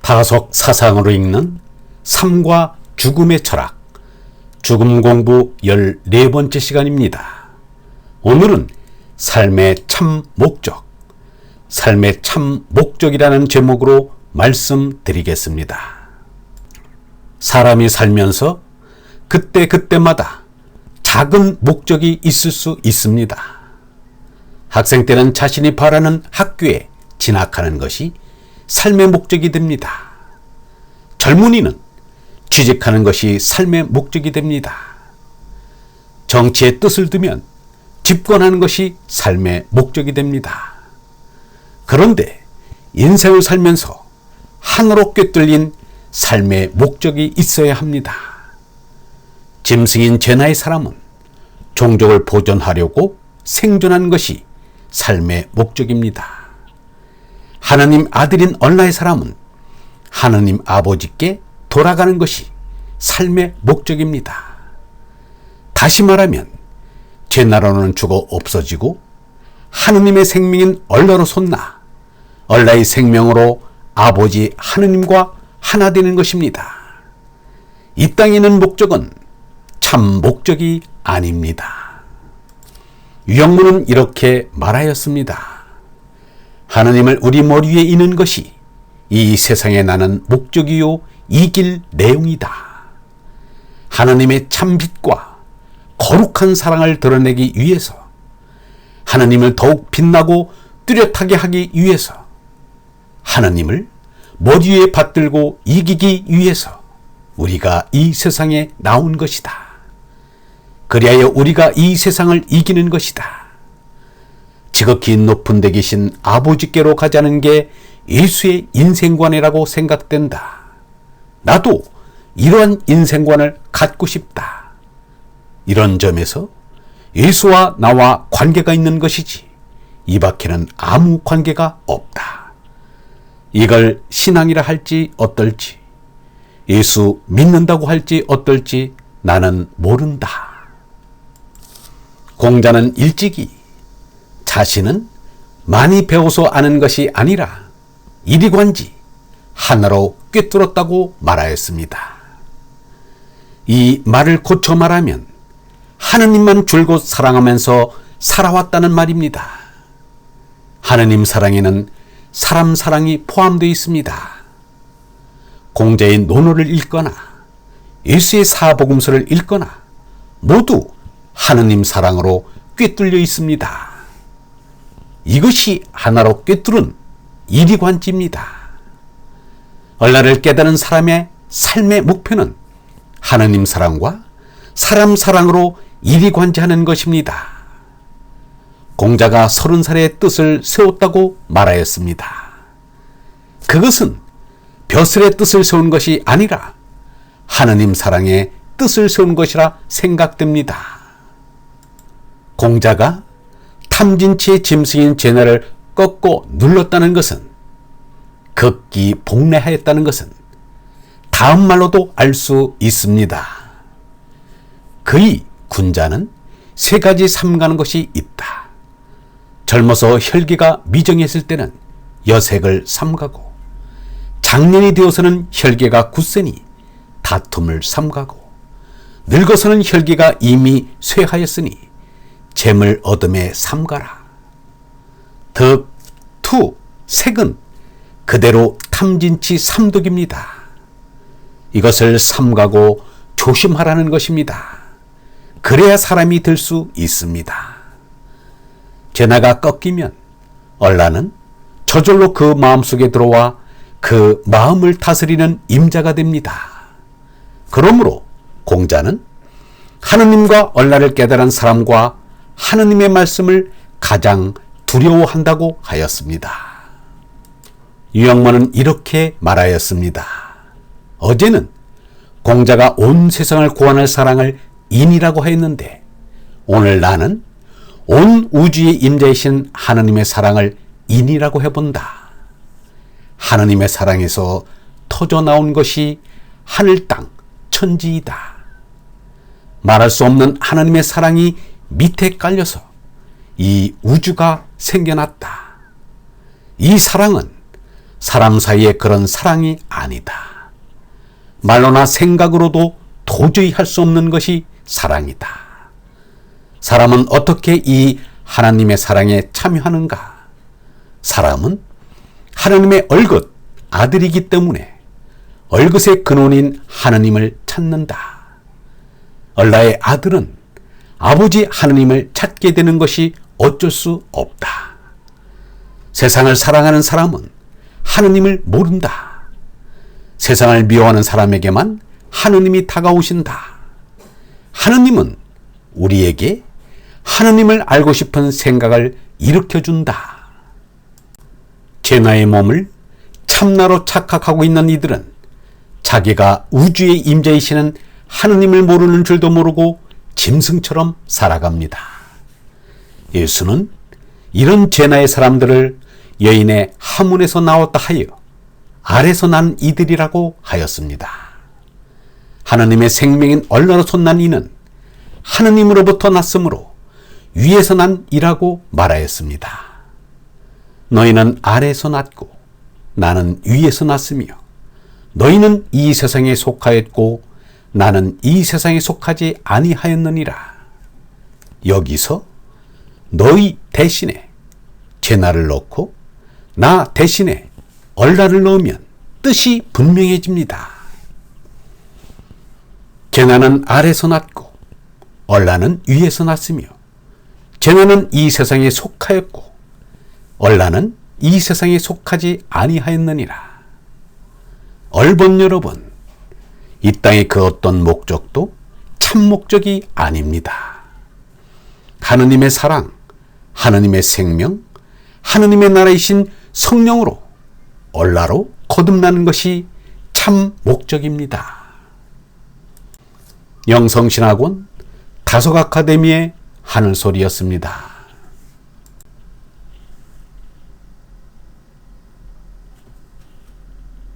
다속 사상으로 읽는 삶과 죽음의 철학, 죽음 공부 14번째 시간입니다. 오늘은 삶의 참 목적, 삶의 참 목적이라는 제목으로 말씀드리겠습니다. 사람이 살면서 그때그때마다 작은 목적이 있을 수 있습니다. 학생 때는 자신이 바라는 학교에 진학하는 것이 삶의 목적이 됩니다. 젊은이는 취직하는 것이 삶의 목적이 됩니다. 정치의 뜻을 두면 집권하는 것이 삶의 목적이 됩니다. 그런데 인생을 살면서 하나로 꿰뚫린 삶의 목적이 있어야 합니다. 짐승인 제 나이 사람은 종족을 보존하려고 생존하는 것이 삶의 목적입니다. 하나님 아들인 얼라의 사람은 하나님 아버지께 돌아가는 것이 삶의 목적입니다. 다시 말하면 제 나라로는 죽어 없어지고 하느님의 생명인 얼라로 솟나 얼라의 생명으로 아버지 하느님과 하나 되는 것입니다. 이 땅에 있는 목적은 참 목적이 아닙니다. 유영문은 이렇게 말하였습니다. 하느님을 우리 머리 위에 있는 것이 이 세상에 나는 목적이요 이길 내용이다. 하느님의 참 빛과 거룩한 사랑을 드러내기 위해서, 하느님을 더욱 빛나고 뚜렷하게 하기 위해서, 하느님을 머리 위에 받들고 이기기 위해서 우리가 이 세상에 나온 것이다. 그리하여 우리가 이 세상을 이기는 것이다. 지극히 높은 데 계신 아버지께로 가자는 게 예수의 인생관이라고 생각된다. 나도 이러한 인생관을 갖고 싶다. 이런 점에서 예수와 나와 관계가 있는 것이지 이 밖에는 아무 관계가 없다. 이걸 신앙이라 할지 어떨지, 예수 믿는다고 할지 어떨지 나는 모른다. 공자는 일찍이 자신은 많이 배워서 아는 것이 아니라 이리관지 하나로 꿰뚫었다고 말하였습니다. 이 말을 고쳐 말하면 하느님만 줄곧 사랑하면서 살아왔다는 말입니다. 하느님 사랑에는 사람 사랑이 포함되어 있습니다. 공자의 논어를 읽거나 예수의 사복음서를 읽거나 모두 하느님 사랑으로 꿰뚫려 있습니다. 이것이 하나로 꿰뚫은 이리관지입니다. 얼라를 깨달은 사람의 삶의 목표는 하느님 사랑과 사람 사랑으로 이리관지하는 것입니다. 공자가 30살의 뜻을 세웠다고 말하였습니다. 그것은 벼슬의 뜻을 세운 것이 아니라 하느님 사랑의 뜻을 세운 것이라 생각됩니다. 공자가 탐진치의 짐승인 제나를 꺾고 눌렀다는 것은, 극기 복례하였다는 것은 다음 말로도 알 수 있습니다. 그의 군자는 3가지 삼가는 것이 있다. 젊어서 혈기가 미정했을 때는 여색을 삼가고, 장년이 되어서는 혈기가 굳세니 다툼을 삼가고, 늙어서는 혈기가 이미 쇠하였으니 재물 얻음에 삼가라. 덕, 투, 색은 그대로 탐진치 삼독입니다. 이것을 삼가고 조심하라는 것입니다. 그래야 사람이 될 수 있습니다. 제나가 꺾이면 얼라는 저절로 그 마음속에 들어와 그 마음을 다스리는 임자가 됩니다. 그러므로 공자는 하느님과 얼라를 깨달은 사람과 하느님의 말씀을 가장 두려워한다고 하였습니다. 유영문은 이렇게 말하였습니다. 어제는 공자가 온 세상을 구원할 사랑을 인이라고 하였는데, 오늘 나는 온 우주의 임자이신 하느님의 사랑을 인이라고 해본다. 하느님의 사랑에서 터져나온 것이 하늘 땅 천지이다. 말할 수 없는 하나님의 사랑이 밑에 깔려서 이 우주가 생겨났다. 이 사랑은 사람 사이의 그런 사랑이 아니다. 말로나 생각으로도 도저히 할 수 없는 것이 사랑이다. 사람은 어떻게 이 하나님의 사랑에 참여하는가? 사람은 하나님의 얼굴, 아들이기 때문에 얼굴의 근원인 하나님을 찾는다. 얼라의 아들은 아버지 하나님을 찾게 되는 것이 어쩔 수 없다. 세상을 사랑하는 사람은 하나님을 모른다. 세상을 미워하는 사람에게만 하나님이 다가오신다. 하나님은 우리에게 하나님을 알고 싶은 생각을 일으켜준다. 제나의 몸을 참나로 착각하고 있는 이들은 자기가 우주의 임재이시는 하나님을 모르는 줄도 모르고 짐승처럼 살아갑니다. 예수는 이런 제나의 사람들을 여인의 하문에서 나왔다 하여 아래서 난 이들이라고 하였습니다. 하나님의 생명인 얼라로서 난 이는 하나님으로부터 났으므로 위에서 난 이라고 말하였습니다. 너희는 아래에서 났고 나는 위에서 났으며 너희는 이 세상에 속하였고 나는 이 세상에 속하지 아니하였느니라. 여기서 너희 대신에 제나를 넣고 나 대신에 얼라를 넣으면 뜻이 분명해집니다. 제나는 아래에서 났고 얼라는 위에서 났으며 제나는 이 세상에 속하였고 얼라는 이 세상에 속하지 아니하였느니라. 얼본 여러분, 이 땅의 그 어떤 목적도 참 목적이 아닙니다. 하느님의 사랑, 하느님의 생명, 하느님의 나라이신 성령으로 얼라로 거듭나는 것이 참 목적입니다. 영성신학원 다속아카데미의 하늘소리였습니다.